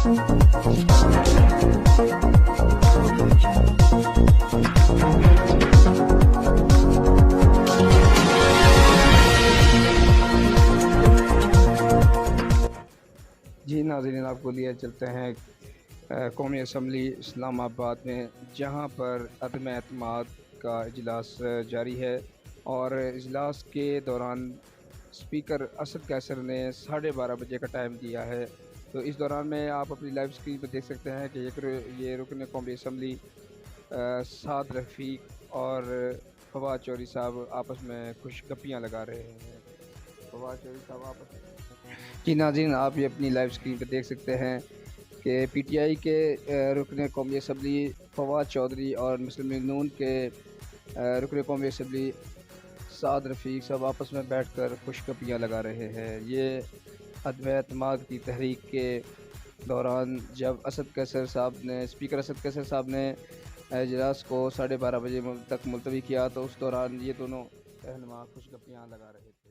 جی ناظرین، آپ کو لیے چلتے ہیں قومی اسمبلی اسلام آباد میں، جہاں پر عدم اعتماد کا اجلاس جاری ہے، اور اجلاس کے دوران اسپیکر اسد قیصر نے 12:30 بجے کا ٹائم دیا ہے۔ تو اس دوران میں آپ اپنی لائیو اسکرین پہ دیکھ سکتے ہیں کہ یہ رکن قومی اسمبلی سعد رفیق اور فواد چودھری صاحب آپس میں خوش گپیاں لگا رہے ہیں۔ فواد چودھری صاحب آپس میں جی ناظرین، آپ یہ اپنی لائیو اسکرین پہ دیکھ سکتے ہیں کہ پی ٹی آئی کے رکن قومی اسمبلی فواد چودھری اور مسلم لیگ نون کے رکن قومی اسمبلی سعد رفیق صاحب آپس میں بیٹھ کر خوش گپیاں لگا رہے ہیں۔ یہ عدم اعتماد کی تحریک کے دوران جب اسپیکر اسد قیصر صاحب نے اجلاس کو 12:30 بجے تک ملتوی کیا، تو اس دوران یہ دونوں رہنما خوش گپیاں لگا رہے تھے۔